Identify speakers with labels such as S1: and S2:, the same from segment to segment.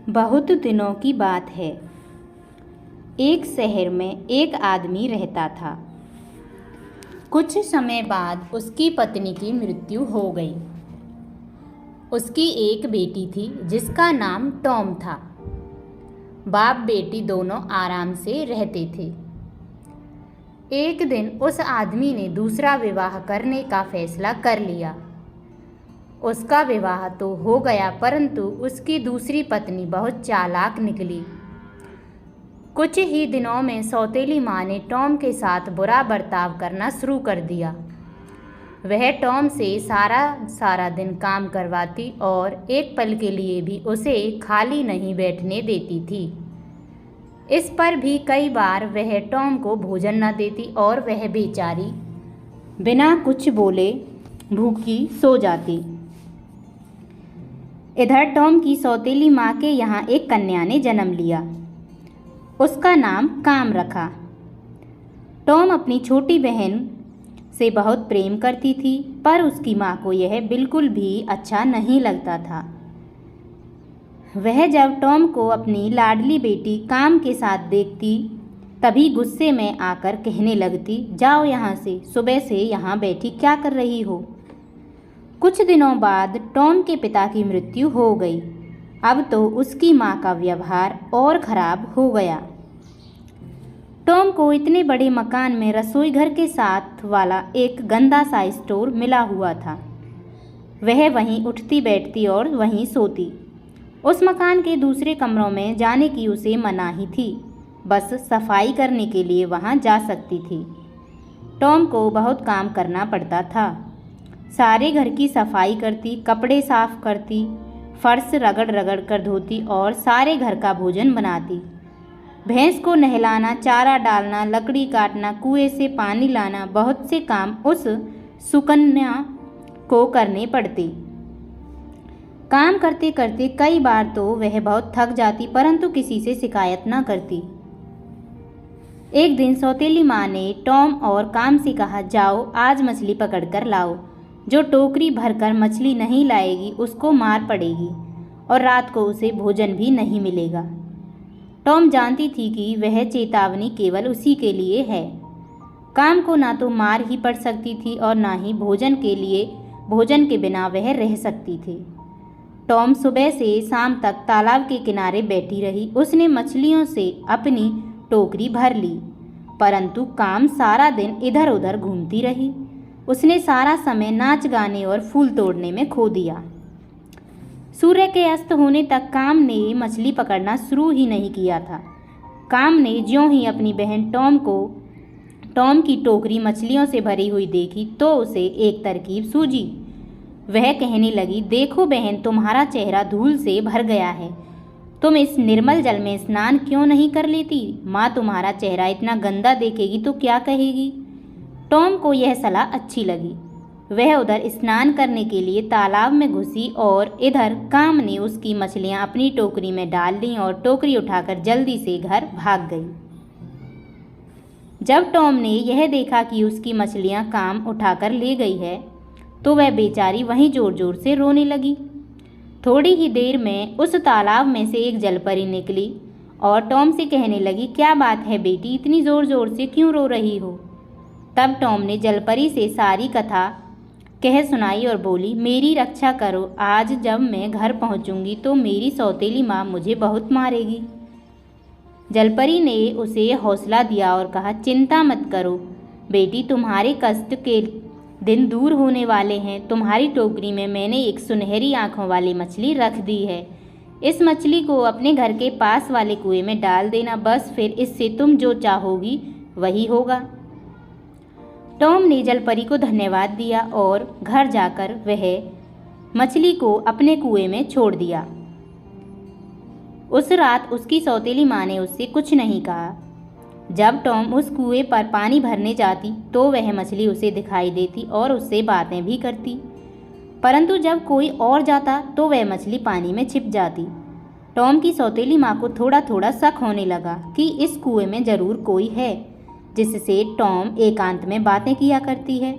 S1: बहुत दिनों की बात है। एक शहर में एक आदमी रहता था। कुछ समय बाद उसकी पत्नी की मृत्यु हो गई। उसकी एक बेटी थी जिसका नाम टॉम था। बाप बेटी दोनों आराम से रहते थे। एक दिन उस आदमी ने दूसरा विवाह करने का फैसला कर लिया। उसका विवाह तो हो गया, परंतु उसकी दूसरी पत्नी बहुत चालाक निकली। कुछ ही दिनों में सौतेली माँ ने टॉम के साथ बुरा बर्ताव करना शुरू कर दिया। वह टॉम से सारा दिन काम करवाती और एक पल के लिए भी उसे खाली नहीं बैठने देती थी। इस पर भी कई बार वह टॉम को भोजन न देती और वह बेचारी बिना कुछ बोले भूखी सो जाती। इधर टॉम की सौतेली माँ के यहाँ एक कन्या ने जन्म लिया। उसका नाम काम रखा। टॉम अपनी छोटी बहन से बहुत प्रेम करती थी, पर उसकी माँ को यह बिल्कुल भी अच्छा नहीं लगता था। वह जब टॉम को अपनी लाडली बेटी काम के साथ देखती, तभी गुस्से में आकर कहने लगती, जाओ यहाँ से, सुबह से यहाँ बैठी क्या कर रही हो। कुछ दिनों बाद टॉम के पिता की मृत्यु हो गई। अब तो उसकी माँ का व्यवहार और खराब हो गया। टॉम को इतने बड़े मकान में रसोई घर के साथ वाला एक गंदा सा स्टोर मिला हुआ था। वह वहीं उठती बैठती और वहीं सोती। उस मकान के दूसरे कमरों में जाने की उसे मनाही थी। बस सफाई करने के लिए वहां जा सकती थी। टॉम को बहुत काम करना पड़ता था। सारे घर की सफाई करती, कपड़े साफ करती, फर्श रगड़ रगड़ कर धोती और सारे घर का भोजन बनाती। भैंस को नहलाना, चारा डालना, लकड़ी काटना, कुएं से पानी लाना, बहुत से काम उस सुकन्या को करने पड़ते। काम करते करते कई बार तो वह बहुत थक जाती, परंतु किसी से शिकायत न करती। एक दिन सौतेली माँ ने टॉम और काम से कहा, जाओ आज मछली पकड़ कर लाओ। जो टोकरी भरकर मछली नहीं लाएगी उसको मार पड़ेगी और रात को उसे भोजन भी नहीं मिलेगा। टॉम जानती थी कि वह चेतावनी केवल उसी के लिए है। काम को ना तो मार ही पड़ सकती थी और ना ही भोजन के बिना वह रह सकती थी। टॉम सुबह से शाम तक तालाब के किनारे बैठी रही। उसने मछलियों से अपनी टोकरी भर ली, परंतु काम सारा दिन इधर उधर घूमती रही। उसने सारा समय नाच गाने और फूल तोड़ने में खो दिया। सूर्य के अस्त होने तक काम ने मछली पकड़ना शुरू ही नहीं किया था। काम ने ज्यों ही अपनी बहन टॉम की टोकरी मछलियों से भरी हुई देखी तो उसे एक तरकीब सूझी। वह कहने लगी, देखो बहन, तुम्हारा चेहरा धूल से भर गया है। तुम इस निर्मल जल में स्नान क्यों नहीं कर लेती? माँ तुम्हारा चेहरा इतना गंदा देखेगी तो क्या कहेगी? टॉम को यह सलाह अच्छी लगी। वह उधर स्नान करने के लिए तालाब में घुसी और इधर काम ने उसकी मछलियां अपनी टोकरी में डाल लीं और टोकरी उठाकर जल्दी से घर भाग गई। जब टॉम ने यह देखा कि उसकी मछलियां काम उठाकर ले गई है, तो वह बेचारी वहीं जोर जोर से रोने लगी। थोड़ी ही देर में उस तालाब में से एक जलपरी निकली और टॉम से कहने लगी, क्या बात है बेटी, इतनी जोर जोर से क्यों रो रही हो? तब टॉम ने जलपरी से सारी कथा कह सुनाई और बोली, मेरी रक्षा करो, आज जब मैं घर पहुंचूंगी तो मेरी सौतेली माँ मुझे बहुत मारेगी। जलपरी ने उसे हौसला दिया और कहा, चिंता मत करो बेटी, तुम्हारे कष्ट के दिन दूर होने वाले हैं। तुम्हारी टोकरी में मैंने एक सुनहरी आंखों वाली मछली रख दी है। इस मछली को अपने घर के पास वाले कुएं में डाल देना, बस फिर इससे तुम जो चाहोगी वही होगा। टॉम ने जलपरी को धन्यवाद दिया और घर जाकर वह मछली को अपने कुएं में छोड़ दिया। उस रात उसकी सौतेली माँ ने उससे कुछ नहीं कहा। जब टॉम उस कुएं पर पानी भरने जाती तो वह मछली उसे दिखाई देती और उससे बातें भी करती, परंतु जब कोई और जाता तो वह मछली पानी में छिप जाती। टॉम की सौतेली माँ को थोड़ा थोड़ा शक होने लगा कि इस कुएं में ज़रूर कोई है जिससे टॉम एकांत में बातें किया करती है।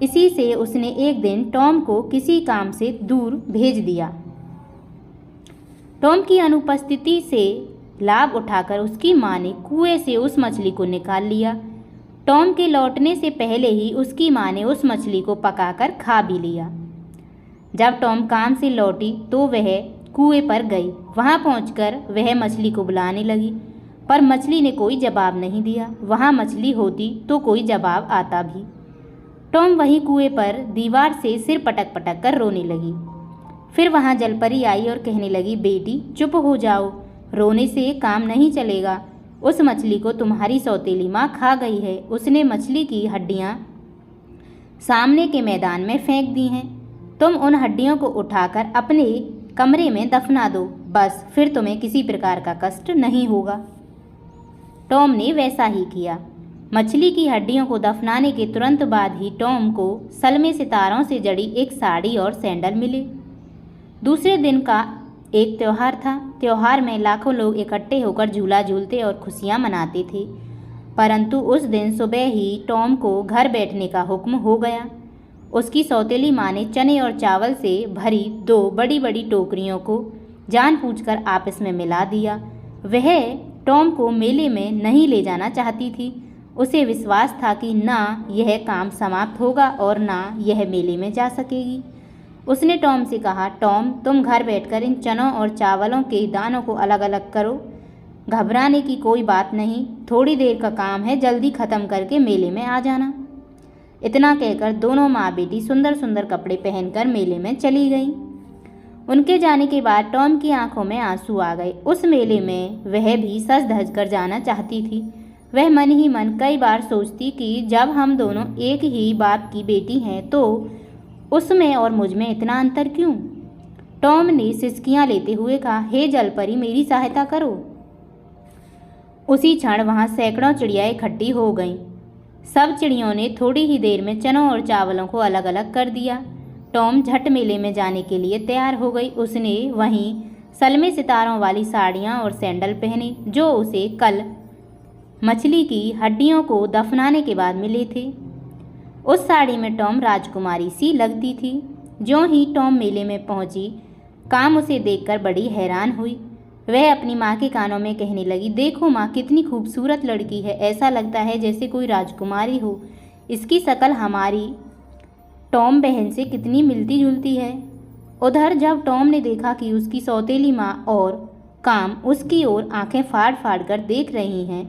S1: इसी से उसने एक दिन टॉम को किसी काम से दूर भेज दिया। टॉम की अनुपस्थिति से लाभ उठाकर उसकी माँ ने कुएं से उस मछली को निकाल लिया। टॉम के लौटने से पहले ही उसकी माँ ने उस मछली को पकाकर खा भी लिया। जब टॉम काम से लौटी तो वह कुएं पर गई। वहां पहुंचकर वह मछली को बुलाने लगी, पर मछली ने कोई जवाब नहीं दिया। वहां मछली होती तो कोई जवाब आता भी। टॉम वहीं कुएं पर दीवार से सिर पटक पटक कर रोने लगी। फिर वहां जलपरी आई और कहने लगी, बेटी चुप हो जाओ, रोने से काम नहीं चलेगा। उस मछली को तुम्हारी सौतेली माँ खा गई है। उसने मछली की हड्डियाँ सामने के मैदान में फेंक दी हैं। तुम उन हड्डियों को उठाकर अपने कमरे में दफना दो, बस फिर तुम्हें किसी प्रकार का कष्ट नहीं होगा। टॉम ने वैसा ही किया। मछली की हड्डियों को दफनाने के तुरंत बाद ही टॉम को सलमे सितारों से जड़ी एक साड़ी और सैंडल मिले। दूसरे दिन का एक त्यौहार था। त्यौहार में लाखों लोग इकट्ठे होकर झूला झूलते और खुशियां मनाते थे, परंतु उस दिन सुबह ही टॉम को घर बैठने का हुक्म हो गया। उसकी सौतेली माँ ने चने और चावल से भरी 2 बड़ी बड़ी टोकरियों को जानबूझकर आपस में मिला दिया। वह टॉम को मेले में नहीं ले जाना चाहती थी। उसे विश्वास था कि ना यह काम समाप्त होगा और ना यह मेले में जा सकेगी। उसने टॉम से कहा, टॉम तुम घर बैठकर इन चनों और चावलों के दानों को अलग अलग करो। घबराने की कोई बात नहीं, थोड़ी देर का काम है, जल्दी ख़त्म करके मेले में आ जाना। इतना कहकर दोनों माँ बेटी सुंदर सुंदर कपड़े पहनकर मेले में चली गईं। उनके जाने के बाद टॉम की आंखों में आंसू आ गए। उस मेले में वह भी सज धज कर जाना चाहती थी। वह मन ही मन कई बार सोचती कि जब हम दोनों एक ही बाप की बेटी हैं तो उसमें और मुझ में इतना अंतर क्यों। टॉम ने सिसकियां लेते हुए कहा, हे जलपरी मेरी सहायता करो। उसी क्षण वहां सैकड़ों चिड़ियाँ इकट्ठी हो गईं। सब चिड़ियों ने थोड़ी ही देर में चनों और चावलों को अलग अलग कर दिया। टॉम झट मेले में जाने के लिए तैयार हो गई। उसने वहीं सलमे सितारों वाली साड़ियाँ और सैंडल पहने जो उसे कल मछली की हड्डियों को दफनाने के बाद मिले थे। उस साड़ी में टॉम राजकुमारी सी लगती थी। ज्यों ही टॉम मेले में पहुंची, काम उसे देखकर बड़ी हैरान हुई। वह अपनी माँ के कानों में कहने लगी, देखो माँ कितनी खूबसूरत लड़की है, ऐसा लगता है जैसे कोई राजकुमारी हो। इसकी शक्ल हमारी टॉम बहन से कितनी मिलती जुलती है। उधर जब टॉम ने देखा कि उसकी सौतेली माँ और काम उसकी ओर आंखें फाड़ फाड़ कर देख रही हैं,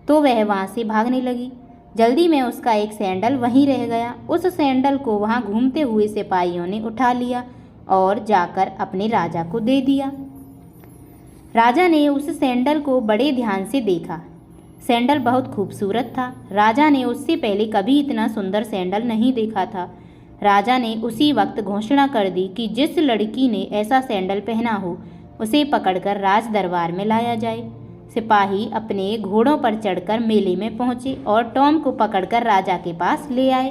S1: तो वह वहाँ से भागने लगी। जल्दी में उसका एक सैंडल वहीं रह गया। उस सैंडल को वहाँ घूमते हुए सिपाहियों ने उठा लिया और जाकर अपने राजा को दे दिया। राजा ने उस सैंडल को बड़े ध्यान से देखा। सैंडल बहुत खूबसूरत था। राजा ने उससे पहले कभी इतना सुंदर सैंडल नहीं देखा था। राजा ने उसी वक्त घोषणा कर दी कि जिस लड़की ने ऐसा सैंडल पहना हो उसे पकड़कर राज दरबार में लाया जाए। सिपाही अपने घोड़ों पर चढ़कर मेले में पहुंचे और टॉम को पकड़कर राजा के पास ले आए।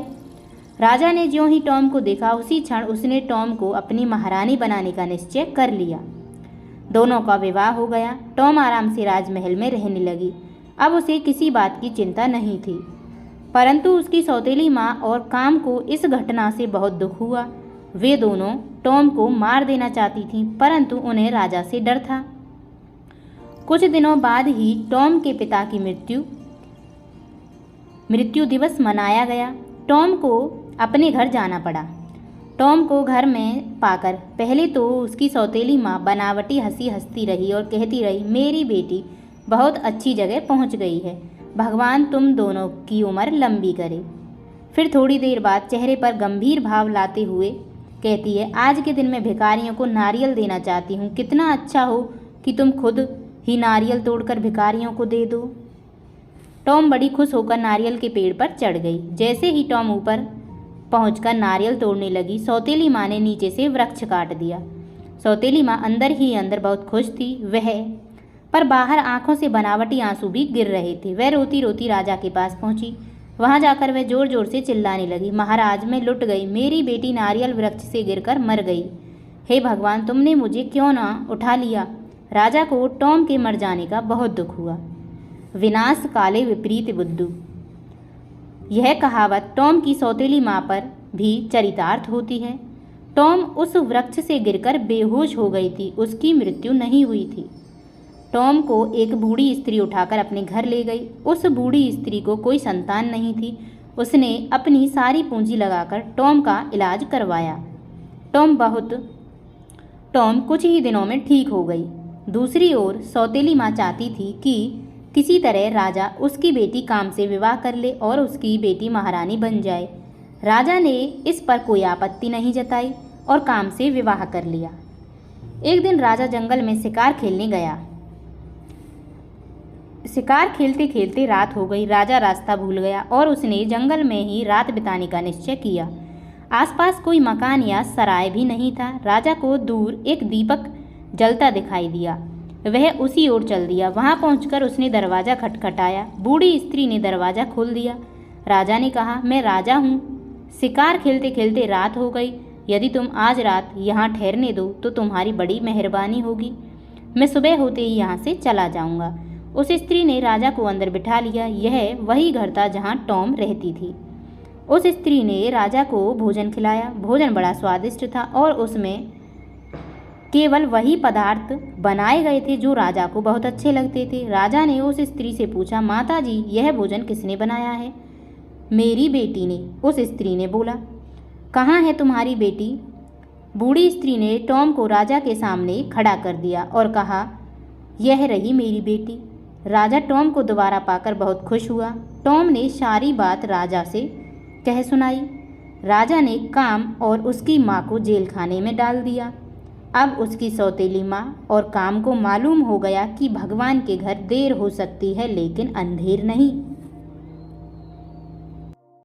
S1: राजा ने ज्यों ही टॉम को देखा उसी क्षण उसने टॉम को अपनी महारानी बनाने का निश्चय कर लिया। दोनों का विवाह हो गया। टॉम आराम से राजमहल में रहने लगी। अब उसे किसी बात की चिंता नहीं थी, परंतु उसकी सौतेली माँ और काम को इस घटना से बहुत दुख हुआ। वे दोनों टॉम को मार देना चाहती थीं, परंतु उन्हें राजा से डर था। कुछ दिनों बाद ही टॉम के पिता की मृत्यु दिवस मनाया गया। टॉम को अपने घर जाना पड़ा। टॉम को घर में पाकर पहले तो उसकी सौतेली माँ बनावटी हंसी हंसती रही और कहती रही, मेरी बेटी बहुत अच्छी जगह पहुँच गई है, भगवान तुम दोनों की उम्र लंबी करे। फिर थोड़ी देर बाद चेहरे पर गंभीर भाव लाते हुए कहती है, आज के दिन मैं भिखारियों को नारियल देना चाहती हूँ। कितना अच्छा हो कि तुम खुद ही नारियल तोड़कर भिखारियों को दे दो। टॉम बड़ी खुश होकर नारियल के पेड़ पर चढ़ गई। जैसे ही टॉम ऊपर पहुंचकर नारियल तोड़ने लगी, सौतेली माँ ने नीचे से वृक्ष काट दिया। सौतेली माँ अंदर ही अंदर बहुत खुश थी, पर बाहर आंखों से बनावटी आंसू भी गिर रहे थे। वह रोती रोती राजा के पास पहुंची। वहां जाकर वह जोर जोर से चिल्लाने लगी, महाराज मैं लुट गई, मेरी बेटी नारियल वृक्ष से गिरकर मर गई। हे भगवान तुमने मुझे क्यों ना उठा लिया। राजा को टॉम के मर जाने का बहुत दुख हुआ। विनाश काले विपरीत बुद्धू, यह कहावत टॉम की सौतेली माँ पर भी चरितार्थ होती है। टॉम उस वृक्ष से गिरकर बेहोश हो गई थी। उसकी मृत्यु नहीं हुई थी। टॉम को एक बूढ़ी स्त्री उठाकर अपने घर ले गई। उस बूढ़ी स्त्री को कोई संतान नहीं थी। उसने अपनी सारी पूंजी लगाकर टॉम का इलाज करवाया। टॉम कुछ ही दिनों में ठीक हो गई। दूसरी ओर सौतेली माँ चाहती थी कि किसी तरह राजा उसकी बेटी काम से विवाह कर ले और उसकी बेटी महारानी बन जाए। राजा ने इस पर कोई आपत्ति नहीं जताई और काम से विवाह कर लिया। एक दिन राजा जंगल में शिकार खेलने गया। शिकार खेलते खेलते रात हो गई। राजा रास्ता भूल गया और उसने जंगल में ही रात बिताने का निश्चय किया। आसपास कोई मकान या सराय भी नहीं था। राजा को दूर एक दीपक जलता दिखाई दिया। वह उसी ओर चल दिया। वहां पहुंचकर उसने दरवाज़ा खटखटाया। बूढ़ी स्त्री ने दरवाज़ा खोल दिया। राजा ने कहा, मैं राजा हूँ। शिकार खेलते खेलते रात हो गई। यदि तुम आज रात यहाँ ठहरने दो तो तुम्हारी बड़ी मेहरबानी होगी। मैं सुबह होते ही यहाँ से चला जाऊँगा। उस स्त्री ने राजा को अंदर बिठा लिया। यह वही घर था जहाँ टॉम रहती थी। उस स्त्री ने राजा को भोजन खिलाया। भोजन बड़ा स्वादिष्ट था और उसमें केवल वही पदार्थ बनाए गए थे जो राजा को बहुत अच्छे लगते थे। राजा ने उस स्त्री से पूछा, माता जी, यह भोजन किसने बनाया है? मेरी बेटी ने, उस स्त्री ने बोला। कहाँ है तुम्हारी बेटी? बूढ़ी स्त्री ने टॉम को राजा के सामने खड़ा कर दिया और कहा, यह रही मेरी बेटी। राजा टॉम को दोबारा पाकर बहुत खुश हुआ। टॉम ने सारी बात राजा से कह सुनाई। राजा ने काम और उसकी माँ को जेल खाने में डाल दिया। अब उसकी सौतेली माँ और काम को मालूम हो गया कि भगवान के घर देर हो सकती है लेकिन अंधेर नहीं।